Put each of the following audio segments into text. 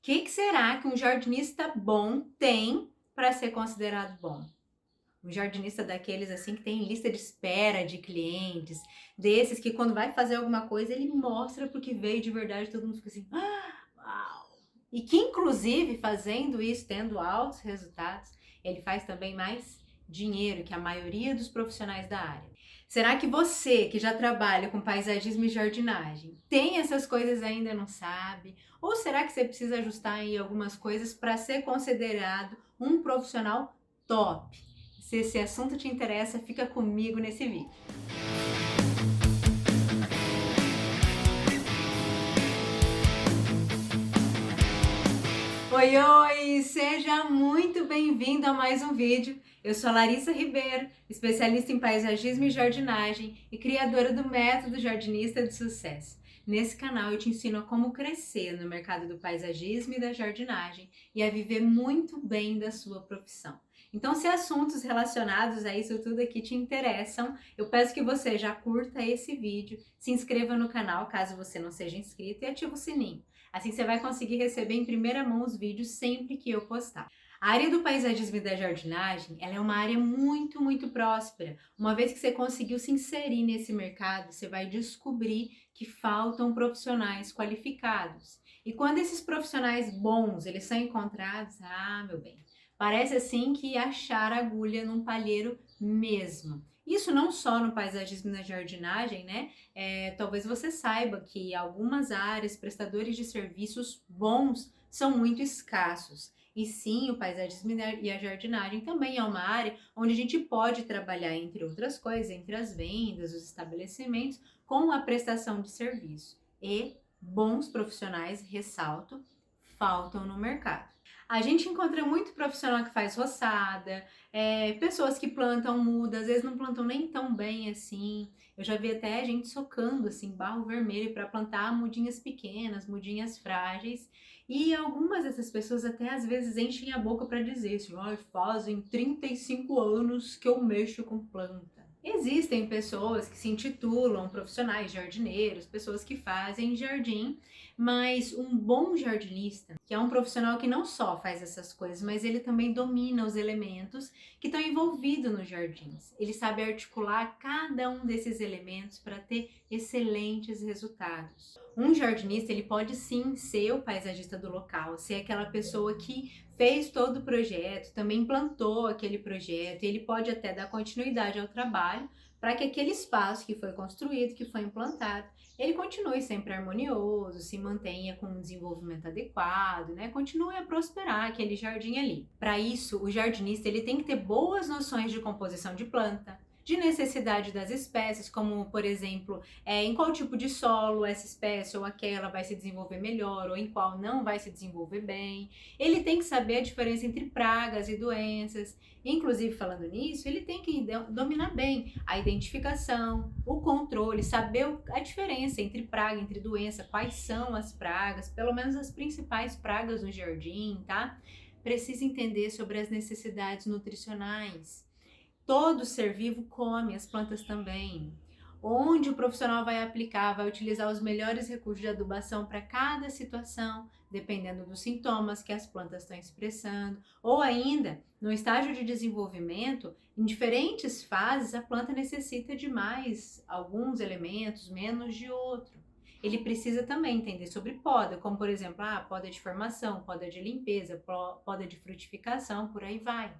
Que será que um jardinista bom tem para ser considerado bom? Um jardinista daqueles assim que tem lista de espera de clientes, desses que quando vai fazer alguma coisa ele mostra porque veio de verdade, todo mundo fica assim, uau! E que inclusive fazendo isso, tendo altos resultados, ele faz também mais dinheiro que a maioria dos profissionais da área. Será que você, que já trabalha com paisagismo e jardinagem, tem essas coisas e ainda não sabe? Ou será que você precisa ajustar aí algumas coisas para ser considerado um profissional top? Se esse assunto te interessa, fica comigo nesse vídeo. Oi, oi! Seja muito bem-vindo a mais um vídeo. Eu sou a Larissa Ribeiro, especialista em paisagismo e jardinagem e criadora do método Jardinista de Sucesso. Nesse canal eu te ensino a como crescer no mercado do paisagismo e da jardinagem e a viver muito bem da sua profissão. Então, se assuntos relacionados a isso tudo aqui te interessam, eu peço que você já curta esse vídeo, se inscreva no canal caso você não seja inscrito e ative o sininho. Assim você vai conseguir receber em primeira mão os vídeos sempre que eu postar. A área do paisagismo e da jardinagem, ela é uma área muito próspera. Uma vez que você conseguiu se inserir nesse mercado, você vai descobrir que faltam profissionais qualificados. E quando esses profissionais bons, eles são encontrados, meu bem, parece assim que achar agulha num palheiro mesmo. Isso não só no paisagismo e na jardinagem, né? Talvez você saiba que algumas áreas, prestadores de serviços bons, são muito escassos. E sim, o paisagismo e a jardinagem também é uma área onde a gente pode trabalhar, entre outras coisas, entre as vendas, os estabelecimentos, com a prestação de serviço. E bons profissionais, ressalto, faltam no mercado. A gente encontra muito profissional que faz roçada, pessoas que plantam muda, às vezes não plantam nem tão bem assim. Eu já vi até gente socando assim barro vermelho para plantar mudinhas pequenas, mudinhas frágeis. E algumas dessas pessoas até às vezes enchem a boca para dizer assim, fazem 35 anos que eu mexo com planta. Existem pessoas que se intitulam profissionais jardineiros, pessoas que fazem jardim, mas um bom jardinista, que é um profissional que não só faz essas coisas, mas ele também domina os elementos que estão envolvidos nos jardins. Ele sabe articular cada um desses elementos para ter excelentes resultados. Um jardinista, ele pode sim ser o paisagista do local, ser aquela pessoa que fez todo o projeto, também plantou aquele projeto, e ele pode até dar continuidade ao trabalho para que aquele espaço que foi construído, que foi implantado, ele continue sempre harmonioso, se mantenha com um desenvolvimento adequado, né? Continue a prosperar aquele jardim ali. Para isso, o jardinista ele tem que ter boas noções de composição de planta, de necessidade das espécies, como por exemplo, em qual tipo de solo essa espécie ou aquela vai se desenvolver melhor ou em qual não vai se desenvolver bem. Ele tem que saber a diferença entre pragas e doenças. Inclusive, falando nisso, ele tem que dominar bem a identificação, o controle, saber a diferença entre praga, entre doença, quais são as pragas, pelo menos as principais pragas no jardim, tá? Precisa entender sobre as necessidades nutricionais. Todo ser vivo come, as plantas também. Onde o profissional vai aplicar, vai utilizar os melhores recursos de adubação para cada situação, dependendo dos sintomas que as plantas estão expressando, ou ainda, no estágio de desenvolvimento, em diferentes fases, a planta necessita de mais alguns elementos, menos de outro. Ele precisa também entender sobre poda, como por exemplo, poda de formação, poda de limpeza, poda de frutificação, por aí vai.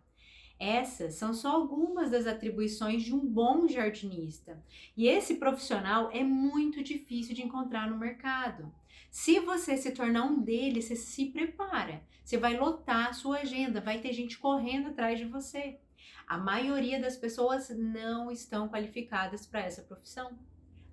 Essas são só algumas das atribuições de um bom jardinista. E esse profissional é muito difícil de encontrar no mercado. Se você se tornar um deles, você se prepara. Você vai lotar a sua agenda, vai ter gente correndo atrás de você. A maioria das pessoas não estão qualificadas para essa profissão.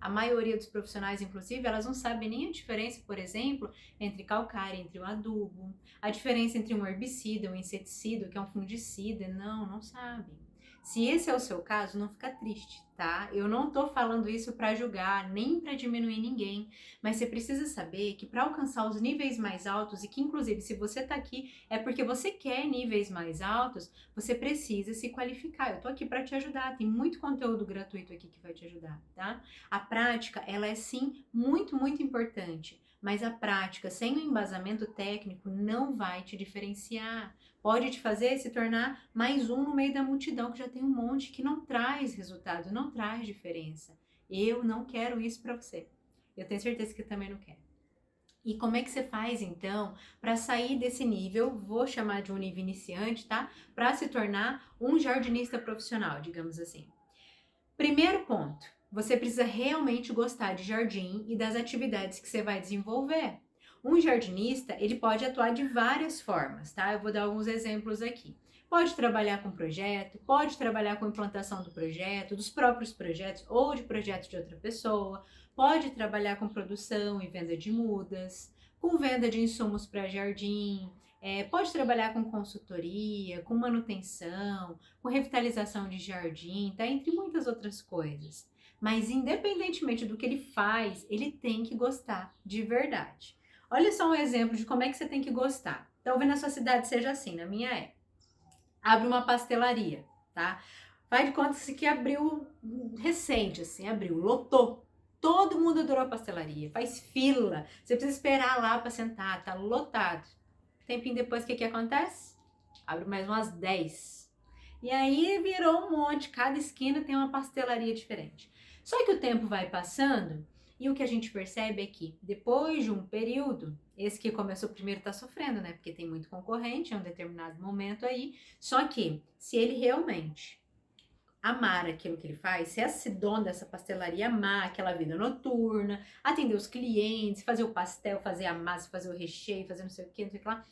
A maioria dos profissionais, inclusive, elas não sabem nem a diferença, por exemplo, entre calcário, entre um adubo, a diferença entre um herbicida, um inseticida, que é um fungicida, não sabem. Se esse é o seu caso, não fica triste, tá? Eu não tô falando isso para julgar, nem para diminuir ninguém, mas você precisa saber que para alcançar os níveis mais altos, e que inclusive se você tá aqui é porque você quer níveis mais altos, você precisa se qualificar. Eu tô aqui para te ajudar, tem muito conteúdo gratuito aqui que vai te ajudar, tá? A prática, ela é sim muito importante, mas a prática sem o embasamento técnico não vai te diferenciar. Pode te fazer se tornar mais um no meio da multidão que já tem um monte que não traz resultado, não traz diferença. Eu não quero isso para você. Eu tenho certeza que eu também não quero. E como é que você faz então para sair desse nível, vou chamar de um nível iniciante, tá? Para se tornar um jardinista profissional, digamos assim. Primeiro ponto, você precisa realmente gostar de jardim e das atividades que você vai desenvolver. Um jardinista, ele pode atuar de várias formas, tá? Eu vou dar alguns exemplos aqui. Pode trabalhar com projeto, pode trabalhar com implantação do projeto, dos próprios projetos ou de projetos de outra pessoa, pode trabalhar com produção e venda de mudas, com venda de insumos para jardim, pode trabalhar com consultoria, com manutenção, com revitalização de jardim, tá? Entre muitas outras coisas. Mas independentemente do que ele faz, ele tem que gostar de verdade. Olha só um exemplo de como é que você tem que gostar. Talvez na sua cidade seja assim, na minha é. Abre uma pastelaria, tá? Faz de conta que abriu recente, assim, abriu, lotou. Todo mundo adorou a pastelaria, faz fila, você precisa esperar lá para sentar, tá lotado. Tempinho depois, o que acontece? Abre mais umas 10. E aí virou um monte, cada esquina tem uma pastelaria diferente. Só que o tempo vai passando e o que a gente percebe é que depois de um período, esse que começou primeiro tá sofrendo, né? Porque tem muito concorrente em um determinado momento aí. Só que se ele realmente amar aquilo que ele faz, se esse dono dessa pastelaria amar aquela vida noturna, atender os clientes, fazer o pastel, fazer a massa, fazer o recheio, fazer não sei o que, não sei o que lá,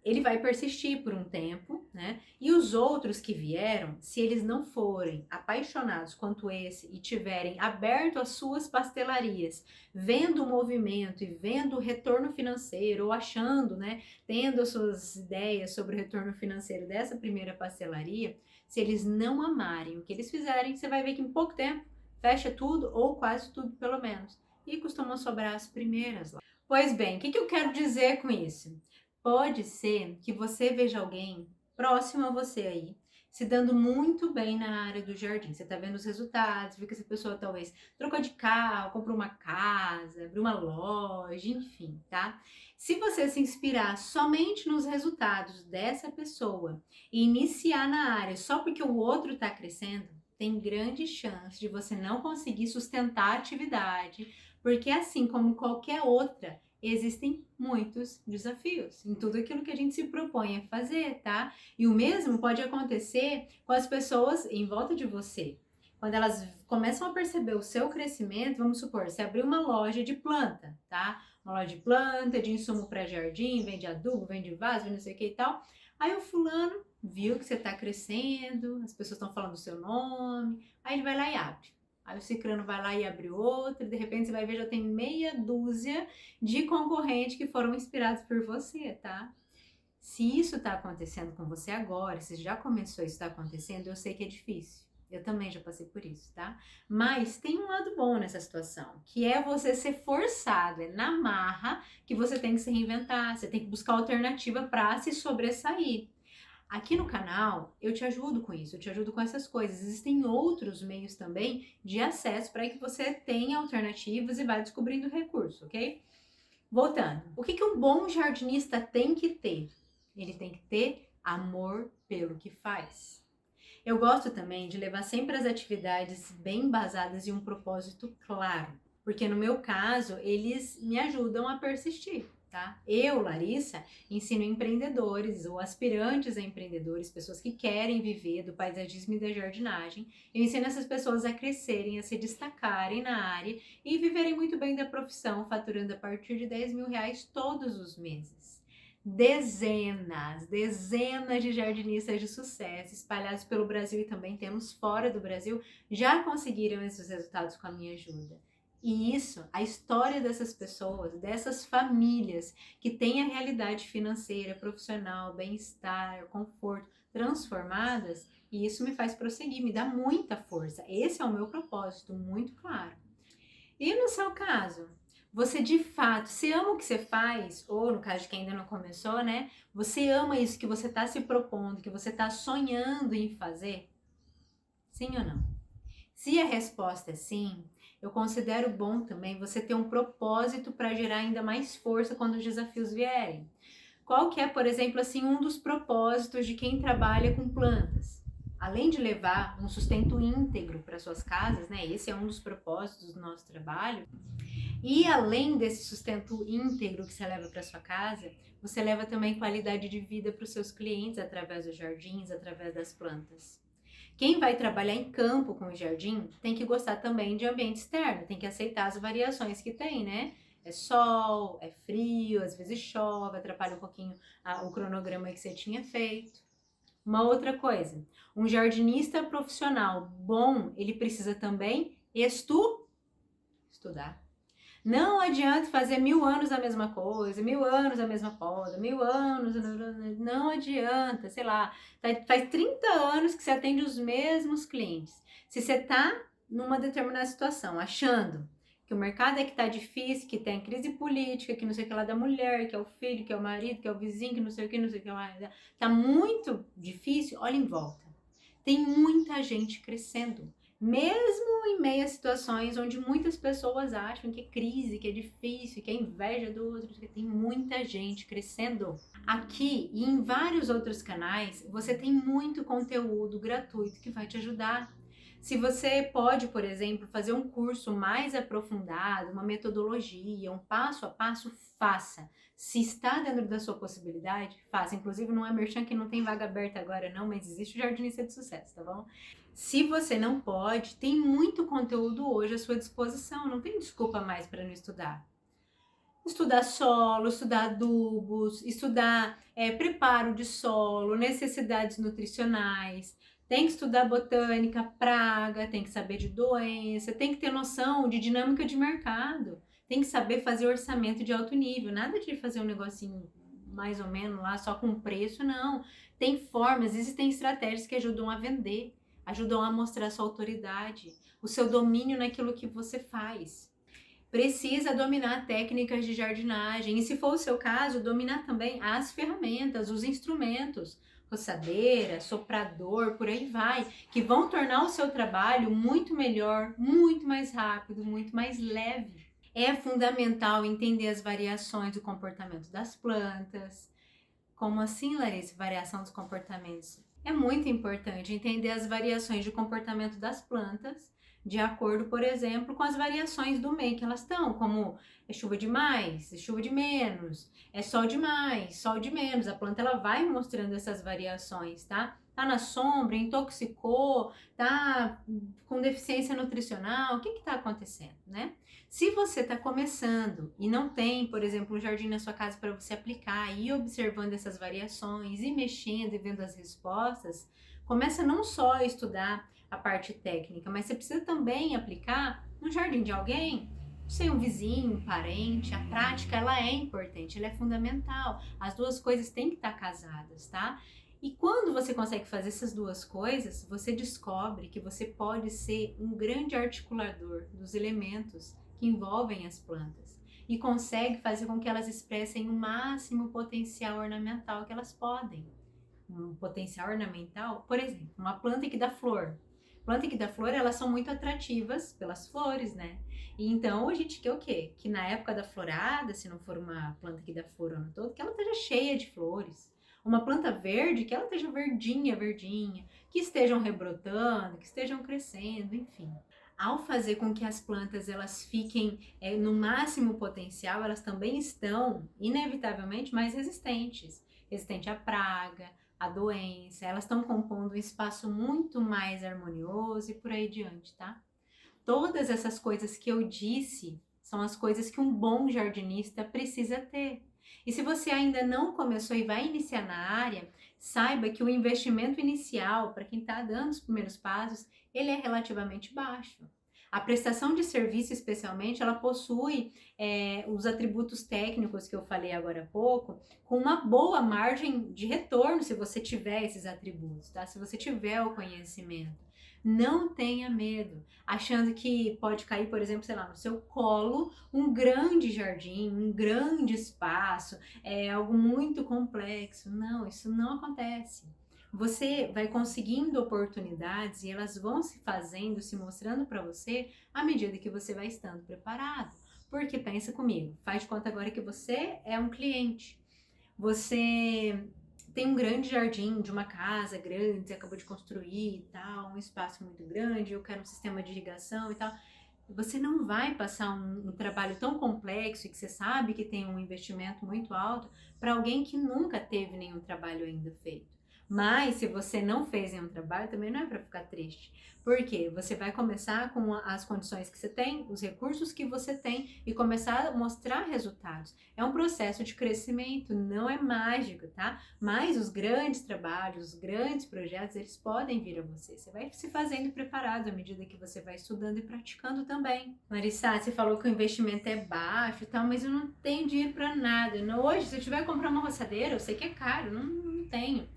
ele vai persistir por um tempo, né? E os outros que vieram, se eles não forem apaixonados quanto esse e tiverem aberto as suas pastelarias, vendo o movimento e vendo o retorno financeiro, ou achando, né, tendo as suas ideias sobre o retorno financeiro dessa primeira pastelaria, se eles não amarem o que eles fizerem, você vai ver que em pouco tempo fecha tudo, ou quase tudo pelo menos. E costumam sobrar as primeiras lá. Pois bem, o que eu quero dizer com isso? Pode ser que você veja alguém próximo a você aí, se dando muito bem na área do jardim. Você tá vendo os resultados, vê que essa pessoa talvez trocou de carro, comprou uma casa, abriu uma loja, enfim, tá? Se você se inspirar somente nos resultados dessa pessoa e iniciar na área só porque o outro tá crescendo, tem grande chance de você não conseguir sustentar a atividade, porque assim como qualquer outra, existem muitos desafios em tudo aquilo que a gente se propõe a fazer, tá? E o mesmo pode acontecer com as pessoas em volta de você. Quando elas começam a perceber o seu crescimento, vamos supor, você abriu uma loja de planta, tá? Uma loja de planta, de insumo para jardim, vende adubo, vende vaso, vende não sei o que e tal. Aí o fulano viu que você tá crescendo, as pessoas estão falando o seu nome, aí ele vai lá e abre. Aí o cicrano vai lá e abre outro, e de repente você vai ver, já tem meia dúzia de concorrentes que foram inspirados por você, tá? Se isso tá acontecendo com você agora, se já começou isso tá acontecendo, eu sei que é difícil. Eu também já passei por isso, tá? Mas tem um lado bom nessa situação, que é você ser forçado, é na marra que você tem que se reinventar, você tem que buscar alternativa para se sobressair. Aqui no canal eu te ajudo com isso, eu te ajudo com essas coisas. Existem outros meios também de acesso para que você tenha alternativas e vá descobrindo recursos, ok? Voltando, o que um bom jardinista tem que ter? Ele tem que ter amor pelo que faz. Eu gosto também de levar sempre as atividades bem embasadas em um propósito claro, porque no meu caso eles me ajudam a persistir. Tá? Eu, Larissa, ensino empreendedores ou aspirantes a empreendedores, pessoas que querem viver do paisagismo e da jardinagem. Eu ensino essas pessoas a crescerem, a se destacarem na área e viverem muito bem da profissão, faturando a partir de R$ 10.000 todos os meses. Dezenas de jardinistas de sucesso espalhados pelo Brasil e também temos fora do Brasil já conseguiram esses resultados com a minha ajuda. E isso, a história dessas pessoas, dessas famílias que têm a realidade financeira, profissional, bem-estar, conforto transformadas, e isso me faz prosseguir, me dá muita força. Esse é o meu propósito, muito claro. E no seu caso, você de fato, você ama o que você faz, ou no caso de quem ainda não começou, né? Você ama isso que você está se propondo, que você está sonhando em fazer? Sim ou não? Se a resposta é sim, eu considero bom também você ter um propósito para gerar ainda mais força quando os desafios vierem. Qual que é, por exemplo, assim, um dos propósitos de quem trabalha com plantas? Além de levar um sustento íntegro para suas casas, né? Esse é um dos propósitos do nosso trabalho. E além desse sustento íntegro que você leva para sua casa, você leva também qualidade de vida para os seus clientes através dos jardins, através das plantas. Quem vai trabalhar em campo com o jardim tem que gostar também de ambiente externo, tem que aceitar as variações que tem, né? É sol, é frio, às vezes chove, atrapalha um pouquinho o cronograma que você tinha feito. Uma outra coisa, um jardinista profissional bom, ele precisa também estudar. Não adianta fazer 1000 anos a mesma coisa, 1000 anos a mesma poda, 1000 anos, não adianta, sei lá, faz 30 anos que você atende os mesmos clientes. Se você tá numa determinada situação, achando que o mercado é que tá difícil, que tem crise política, que não sei o que lá da mulher, que é o filho, que é o marido, que é o vizinho, que não sei o que, não sei o que lá, tá muito difícil, olha em volta. Tem muita gente crescendo. Mesmo em meio a situações onde muitas pessoas acham que é crise, que é difícil, que é inveja do outro, que tem muita gente crescendo. Aqui e em vários outros canais, você tem muito conteúdo gratuito que vai te ajudar. Se você pode, por exemplo, fazer um curso mais aprofundado, uma metodologia, um passo a passo, faça. Se está dentro da sua possibilidade, faça. Inclusive, não é merchan que não tem vaga aberta agora não, mas existe o Jardinista de Sucesso, tá bom? Se você não pode, tem muito conteúdo hoje à sua disposição, não tem desculpa mais para não estudar. Estudar solo, estudar adubos, estudar preparo de solo, necessidades nutricionais, tem que estudar botânica, praga, tem que saber de doença, tem que ter noção de dinâmica de mercado, tem que saber fazer orçamento de alto nível, nada de fazer um negocinho mais ou menos lá só com preço, não. Tem formas, existem estratégias que ajudam a vender, ajudam a mostrar sua autoridade, o seu domínio naquilo que você faz. Precisa dominar técnicas de jardinagem e, se for o seu caso, dominar também as ferramentas, os instrumentos, roçadeira, soprador, por aí vai, que vão tornar o seu trabalho muito melhor, muito mais rápido, muito mais leve. É fundamental entender as variações do comportamento das plantas. Como assim, Larissa, variação dos comportamentos? É muito importante entender as variações de comportamento das plantas, de acordo, por exemplo, com as variações do meio que elas estão, como é chuva de mais, é chuva de menos, é sol de mais, sol de menos. A planta ela vai mostrando essas variações, tá? Tá na sombra, intoxicou, tá com deficiência nutricional, o que que tá acontecendo, né? Se você está começando e não tem, por exemplo, um jardim na sua casa para você aplicar e ir observando essas variações e mexendo e vendo as respostas, começa não só a estudar a parte técnica, mas você precisa também aplicar no jardim de alguém, sei, um vizinho, um parente. A prática ela é importante, ela é fundamental. As duas coisas têm que estar casadas, tá? E quando você consegue fazer essas duas coisas, você descobre que você pode ser um grande articulador dos elementos que envolvem as plantas e consegue fazer com que elas expressem o máximo potencial ornamental que elas podem. Um potencial ornamental, por exemplo, uma planta que dá flor. Planta que dá flor, elas são muito atrativas pelas flores, né? E então a gente quer o quê? Que na época da florada, se não for uma planta que dá flor o ano todo, que ela esteja cheia de flores. Uma planta verde, que ela esteja verdinha, verdinha, que estejam rebrotando, que estejam crescendo, enfim. Ao fazer com que as plantas elas fiquem no máximo potencial, elas também estão, inevitavelmente, mais resistentes. Resistente à praga, à doença, elas estão compondo um espaço muito mais harmonioso e por aí diante, tá? Todas essas coisas que eu disse são as coisas que um bom jardinista precisa ter. E se você ainda não começou e vai iniciar na área, saiba que o investimento inicial, para quem está dando os primeiros passos, ele é relativamente baixo. A prestação de serviço, especialmente, ela possui os atributos técnicos que eu falei agora há pouco, com uma boa margem de retorno, se você tiver esses atributos, tá? Se você tiver o conhecimento. Não tenha medo, achando que pode cair, por exemplo, sei lá, no seu colo, um grande jardim, um grande espaço, algo muito complexo. Não, isso não acontece. você vai conseguindo oportunidades e elas vão se fazendo, se mostrando para você à medida que você vai estando preparado. Porque pensa comigo, faz de conta agora que você é um cliente. Você tem um grande jardim de uma casa grande, você acabou de construir e tal, um espaço muito grande, eu quero um sistema de irrigação e tal. Você não vai passar um trabalho tão complexo e que você sabe que tem um investimento muito alto para alguém que nunca teve nenhum trabalho ainda feito. Mas se você não fez nenhum trabalho, também não é para ficar triste. Porque você vai começar com as condições que você tem, os recursos que você tem e começar a mostrar resultados. É um processo de crescimento, não é mágico, tá? Mas os grandes trabalhos, os grandes projetos, eles podem vir a você. Você vai se fazendo preparado à medida que você vai estudando e praticando também. Larissa, você falou que o investimento é baixo e tal, mas eu não tenho dinheiro para nada. Hoje, se eu tiver que comprar uma roçadeira, eu sei que é caro, não tenho.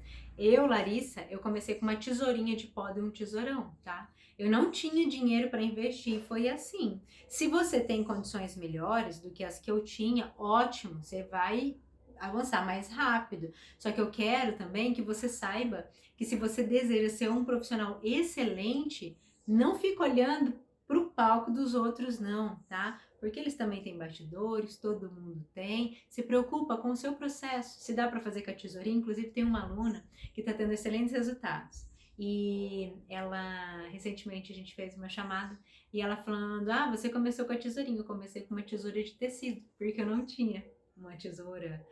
Eu, Larissa, eu comecei com uma tesourinha de pó e um tesourão, tá? Eu não tinha dinheiro para investir, foi assim. Se você tem condições melhores do que as que eu tinha, ótimo, você vai avançar mais rápido. Só que eu quero também que você saiba que se você deseja ser um profissional excelente, não fica olhando para o palco dos outros não, tá? Porque eles também têm bastidores, todo mundo tem. Se preocupa com o seu processo. Se dá para fazer com a tesourinha, inclusive tem uma aluna que está tendo excelentes resultados. E ela, recentemente a gente fez uma chamada e ela falando, você começou com a tesourinha, eu comecei com uma tesoura de tecido, porque eu não tinha uma tesoura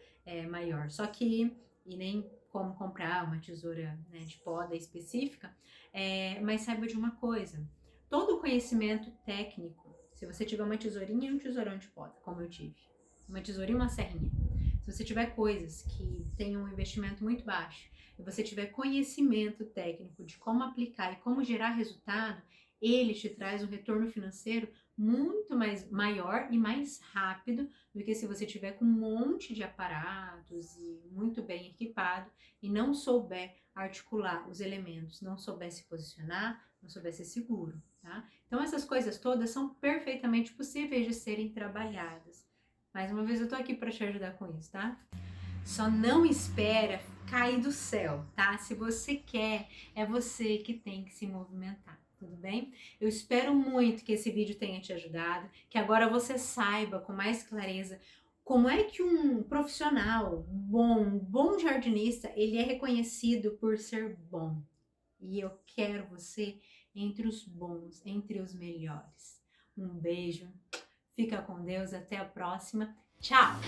maior. Só que, e nem como comprar uma tesoura, né, de poda específica, mas saiba de uma coisa, todo conhecimento técnico, se você tiver uma tesourinha e um tesourão de poda, como eu tive, uma tesourinha e uma serrinha, se você tiver coisas que tenham um investimento muito baixo, e você tiver conhecimento técnico de como aplicar e como gerar resultado, ele te traz um retorno financeiro muito maior e mais rápido do que se você tiver com um monte de aparatos e muito bem equipado e não souber articular os elementos, não souber se posicionar, não souber ser seguro, tá? Então essas coisas todas são perfeitamente possíveis de serem trabalhadas. Mais uma vez eu tô aqui para te ajudar com isso, tá? Só não espera cair do céu, tá? Se você quer, é você que tem que se movimentar, tudo bem? Eu espero muito que esse vídeo tenha te ajudado, que agora você saiba com mais clareza como é que um profissional bom, um bom jardinista, ele é reconhecido por ser bom. E eu quero você entre os bons, entre os melhores. Um beijo, fica com Deus, até a próxima. Tchau!